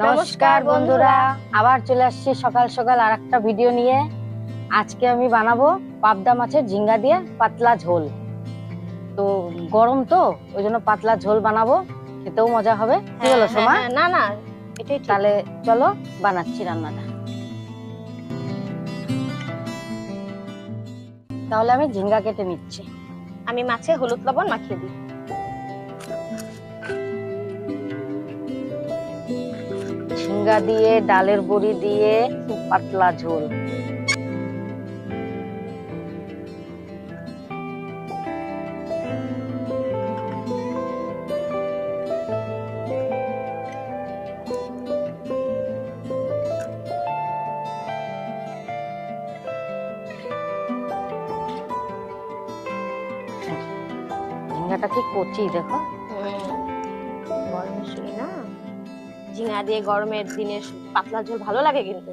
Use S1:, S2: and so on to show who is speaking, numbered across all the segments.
S1: নমস্কার বন্ধুরা, আবার চলে আসছি সকাল সকাল আরেকটা ভিডিও নিয়ে। আজকে আমি বানাবো পাবদা মাছের ঝিঙ্গা দিয়ে পাতলা ঝোল। তো গরম তো ওই জন্য পাতলা ঝোল বানাবো, খেতেও মজা হবে। কি বলো সোমা?
S2: না না, এটাই ঠিক।
S1: তাহলে চলো বানাচ্ছি রান্নাটা। তাহলে আমি ঝিঙ্গা কেটে নিচ্ছি।
S2: আমি মাছে হলুদ লবণ মাখিয়ে দিই।
S1: ঝিঙ্গা দিয়ে ডালের বড়ি দিয়ে পাতলা ঝোল। ঝিঙ্গাটা কি কচি দেখো।
S2: গরমের সময় না ঝিঙা দিয়ে গরমের দিনে পাতলা ঝোল ভালো লাগে, কিন্তু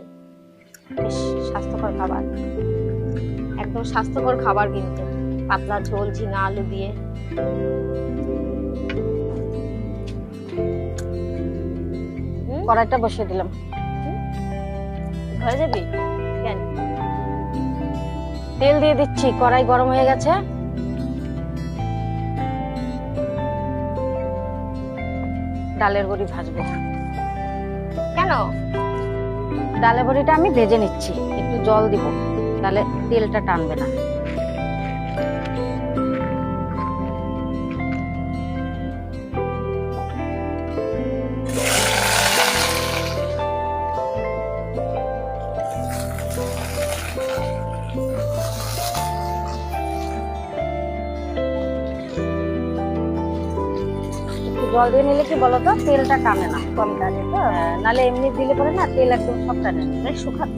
S2: বেশ স্বাস্থ্যকর খাবার, একদম স্বাস্থ্যকর খাবার কিন্তু পাতলা ঝোল ঝিঙা আলু দিয়ে।
S1: কড়াইটা বসিয়ে দিলাম।
S2: ধরে যাবি কেন?
S1: তেল দিয়ে দিচ্ছি, কড়াই গরম হয়ে গেছে। ডালের বড়ি ভাজবো।
S2: কেন?
S1: ডালের বড়িটা আমি ভেজে নিচ্ছি, একটু জল দিব, তাহলে তেলটা টানবে না। জল দিয়ে নিলে কি বলতো, তেলটা টানে না, কম টানে তো। নালে এমনি দিলে পরে না তেল একদম সব টানে।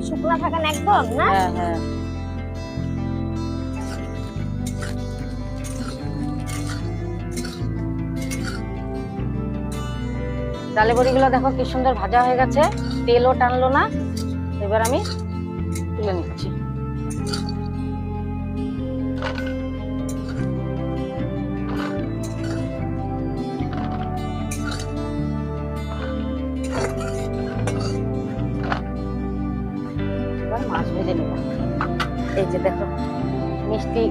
S2: শুকনা থাকে না একদম না।
S1: হ্যাঁ হ্যাঁ। ডালে বড়িগুলো দেখো কি সুন্দর ভাজা হয়ে গেছে, তেলও টানলো না। এবার আমি তুলে নিচ্ছি। মাছ ভেজে নিব। এই যে দেখো মিষ্টি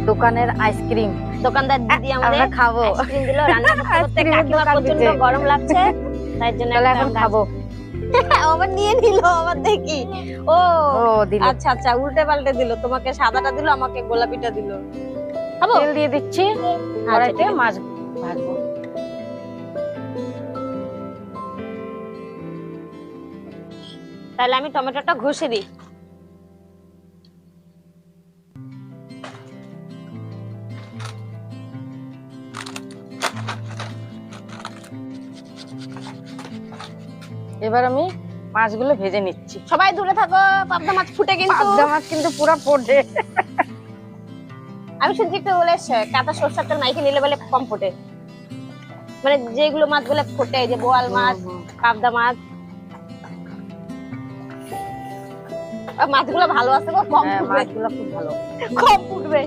S1: দোকানের আইসক্রিম,
S2: দোকানদার দিদি আমাদের
S1: আমরা খাবো।
S2: আইসক্রিম দিল, রান্না করতে করতে কাকিমা প্রচন্ড গরম লাগছে, তাই জন্য
S1: এখন খাবো।
S2: আবার নিয়ে নিল, আবার দেখি। ও
S1: দিল।
S2: আচ্ছা আচ্ছা, উল্টে পাল্টে দিল, তোমাকে সাদাটা দিল, আমাকে গোলাপিটা দিল। খাবো?
S1: তেল দিয়ে দিচ্ছি, কড়াইতে মাছ ভাজবো।
S2: তাহলে আমি টমেটোটা ঘষে দিই।
S1: এবার আমি মাছগুলো ভেজে নিচ্ছি।
S2: সবাই দূরে থাকো, পাবদা মাছ ফুটে কিন্তু।
S1: পাবদা মাছ কিন্তু পুরো ফোটে।
S2: আমি শুনছি একটু বলে কাঁচা সরষের তেল মাইকে নিলে বলে কম ফোটে, মানে যেগুলো মাছ বলে ফোটে, যে বোয়াল মাছ, পাবদা মাছ, মাছগুলো ভালো আছে গো, কম ফুটবে।
S1: মাছগুলো খুব ভালো,
S2: কম ফুটবে।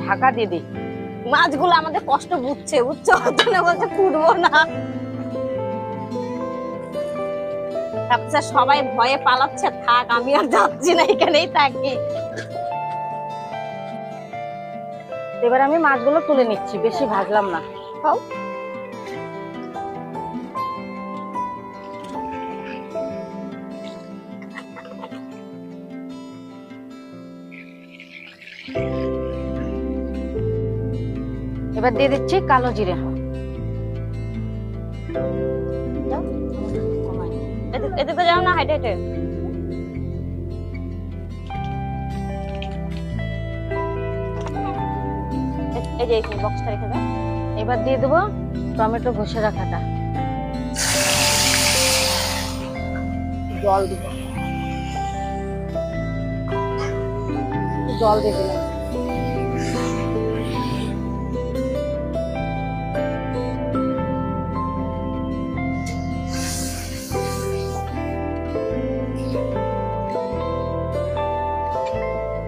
S1: ঢাকা দিয়ে দিই।
S2: মাছগুলো আমাদের কষ্ট বুঝছে, বুঝছো, বলছে ফুটবো না। তারপর সবাই ভয়ে পালাচ্ছে, থাক আমি আর যাচ্ছি না, এখানেই থাকি।
S1: এবার আমি মাছগুলো তুলে নিচ্ছি, বেশি ভাজলাম না।
S2: খাও।
S1: এবার দিয়ে দিচ্ছি কালো জিরে।
S2: এতে তো যাও না, হাইটে হাইটে। এই যে বক্সটা রেখে দাও।
S1: এবার দিয়ে দেবো টমেটো ঘষে রাখাটা। জল দিব, জল দিয়ে দিলাম।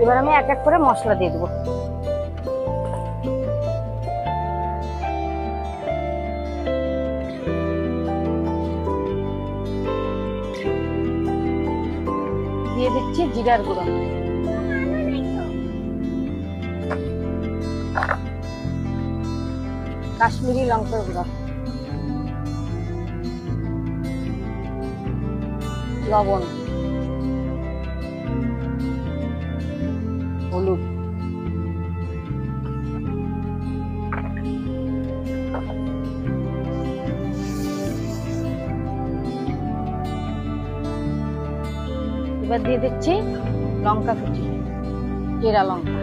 S1: এবার আমি এক এক করে মশলা দিয়ে দেবো। দিয়ে দিচ্ছি জিরার গুঁড়ো, কাশ্মীরি লঙ্কার গুঁড়ো, লবণ, হলুদ, এবার দিয়ে দিচ্ছি লঙ্কা কুচি, জিরা লঙ্কা,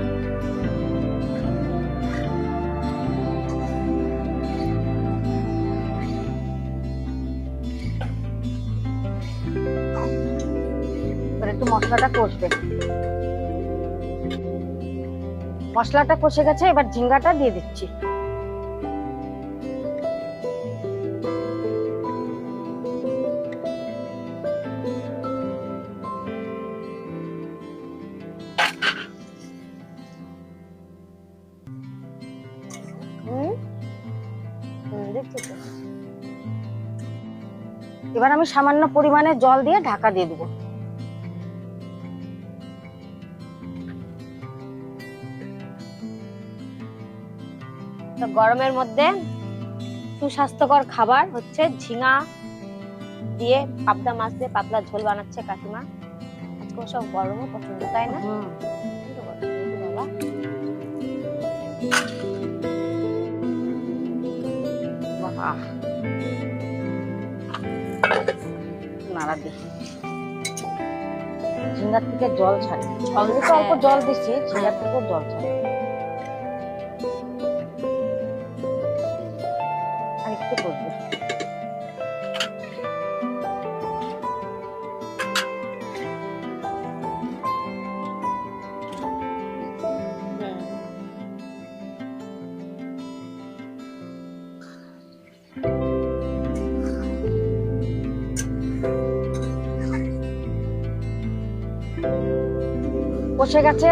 S1: এবার একটু মশলাটা কষবে। মশলাটা কষে গেছে, এবার ঝিঙ্গাটা দিয়ে দিচ্ছি।
S2: দেখছি তো।
S1: এবার আমি সামান্য পরিমাণে জল দিয়ে ঢাকা দিয়ে দেবো।
S2: তো গরমের মধ্যে সুস্বাস্থ্যকর খাবার হচ্ছে ঝিঙা দিয়ে পাবদা মাছ দিয়ে পাতলা ঝোল বানাচ্ছে কাকিমা। আজকে সব গরমও পছন্দ, তাই না? বাবা
S1: বাহ, নাড়া দিই। ঝিঙ্গার থেকে জল ছাড়ে, অলরেডি তো অল্প জল দিচ্ছি, ঝিঙ্গার থেকেও জল ছাড়ে। আর একটু করবো। কষে গেছে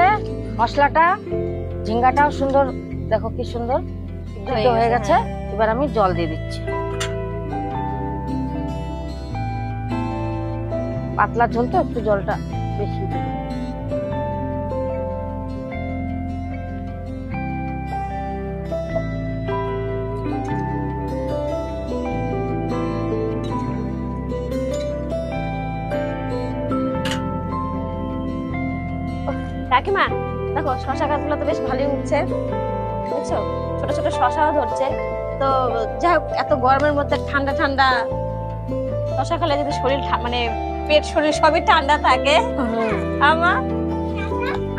S1: মশলাটা, ঝিঙ্গাটাও সুন্দর, দেখো কি সুন্দর সিদ্ধ হয়ে গেছে। এবার আমি জল দিয়ে দিচ্ছি। পাতলা ঝোল তো একটু জলটা বেশি দেব।
S2: কাকিমা দেখো শশা গাছগুলো তো বেশ ভালোই উঠছে, বুঝছো? ছোট ছোট শশাও ধরছে। তো যাই হোক, এত গরমের মধ্যে ঠান্ডা ঠান্ডা শশা খেলে যদি শরীর মানে পেট শরীর সবই ঠান্ডা থাকে।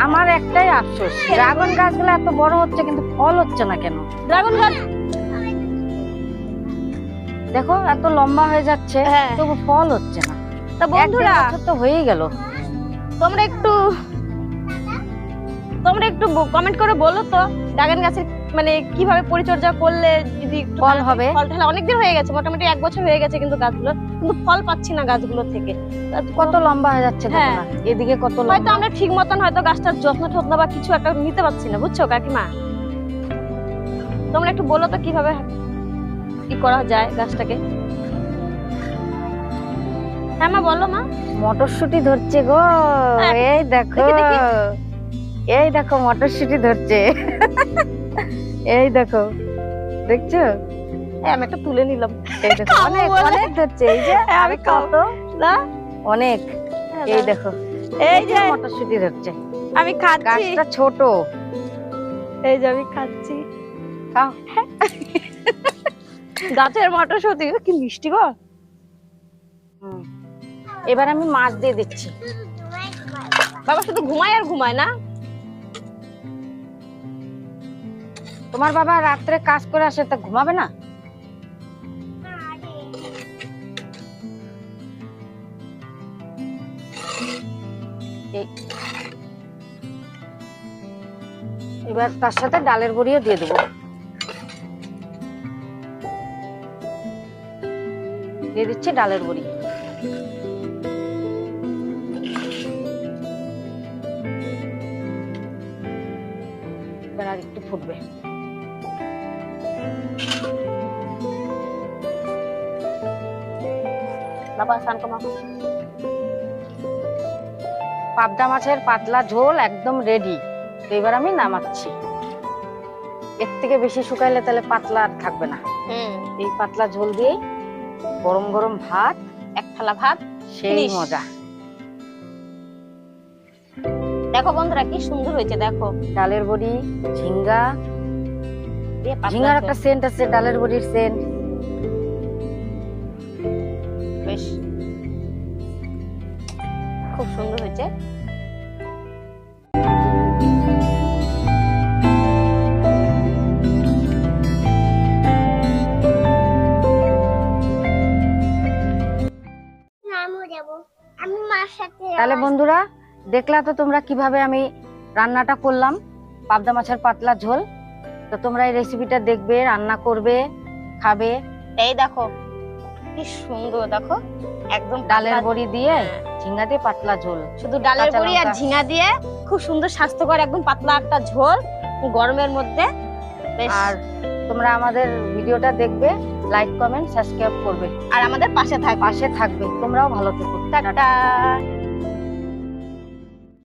S1: আমার একটাই আফসোস, ড্রাগন গাছগুলো এত বড় হচ্ছে কিন্তু ফল হচ্ছে না কেন?
S2: ড্রাগন গাছ
S1: দেখো এত লম্বা হয়ে যাচ্ছে,
S2: হ্যাঁ।
S1: তবু ফল হচ্ছে না।
S2: তা বন্ধুরা,
S1: এক দেড় বছর তো হয়েই গেল।
S2: তোমরা একটু কমেন্ট করে বলো তো ড্রাগন গাছের মানে কিভাবে পরিচর্যা করলে যদি একটু
S1: ফল হবে।
S2: ফল তাহলে অনেকদিন হয়ে গেছে, মোটামুটি 1 বছর হয়ে গেছে কিন্তু গাছগুলো, কিন্তু ফল পাচ্ছি না গাছগুলো থেকে।
S1: কত লম্বা হয়ে যাচ্ছে দেখো
S2: হ্যাঁ।
S1: না, এদিকে কত
S2: হয়তো
S1: লম্বা।
S2: আমরা ঠিক মতন হয়তো গাছটার যত্ন টত্ন বা কিছু একটা নিতে পারছি না, বুঝছো কাকিমা? তোমরা একটু বলো তো কিভাবে কি করা যায় গাছটাকে। হ্যাঁ মা, বলো মা।
S1: মটরশুঁটি ধরছে গো,
S2: হ্যাঁ,
S1: এই দেখো
S2: দেখি।
S1: এই দেখো মটরশুঁটি ধরছে। এই দেখো, দেখছো?
S2: আমি একটা তুলে নিলাম।
S1: এই দেখো অনেক
S2: বলে।
S1: অনেক ধরছে, এই যে
S2: আমি
S1: কত
S2: না
S1: অনেক। এই দেখো,
S2: এই যে
S1: মটরশুঁটি ধরছে।
S2: আমি খাচ্ছি,
S1: গাছটা ছোট।
S2: এই যে আমি খাচ্ছি।
S1: খাও।
S2: গাছের মটরশুঁটি কি মিষ্টি গো।
S1: এবার আমি মাছ দিয়ে দিচ্ছি।
S2: বাবা শুধু ঘুমায় আর ঘুমায় না?
S1: তোমার বাবা রাত্রে কাজ করে আসে, তা ঘুমাবে না? এবার তার সাথে ডালের বড়িও দিয়ে দেবো। দিয়ে দিচ্ছি ডালের বড়ি। এবার আর একটু ফুটবে।
S2: বাবা স্নান কমা।
S1: পাবদা মাছের পাতলা ঝোল একদম রেডি। তো এবার আমি নামাচ্ছি। এর থেকে বেশি শুকাইলে তাহলে পাতলা আর থাকবে না। এই পাতলা ঝোল দিয়ে গরম গরম ভাত,
S2: এক থালা ভাত,
S1: সেই
S2: finish।
S1: মজা।
S2: দেখো বন্ধুরা কি সুন্দর হয়েছে, দেখো
S1: ডালের বড়ি, ঝিঙ্গা,
S2: দিয়ে পাতলা
S1: ঝিঙ্গার
S2: ঝোল।
S1: একটা সেন্ট আছে, ডালের বড়ির সেন্ট।
S2: বেশ খুব সুন্দর হয়েছে।
S3: আমি মার সাথে
S1: তাহলে বন্ধুরা দেখলা তো তোমরা কিভাবে আমি রান্নাটা করলাম, পাবদা মাছের পাতলা ঝোল। তো তোমরা এই রেসিপিটা দেখবে, রান্না করবে, খাবে।
S2: এই দেখো কি সুন্দর, দেখো একদম
S1: ডালের
S2: পাতলা-
S1: বড়ি দিয়ে,
S2: হ্যাঁ,
S1: ঝিঙ্গা দিয়ে পাতলা ঝোল।
S2: শুধু ডালের
S1: কাঁচা
S2: বড়ি আর
S1: লঙ্কা।
S2: ঝিঙা দিয়ে খুব সুন্দর স্বাস্থ্যকর একদম পাতলা একটা ঝোল গরমের মধ্যে। বেশ,
S1: আর তোমরা আমাদের ভিডিওটা দেখবে, লাইক কমেন্ট সাবস্ক্রাইব করবে,
S2: আর আমাদের পাশে থাকবে।
S1: পাশে থাকবে। তোমরাও ভালো থেকো।
S2: টাটা।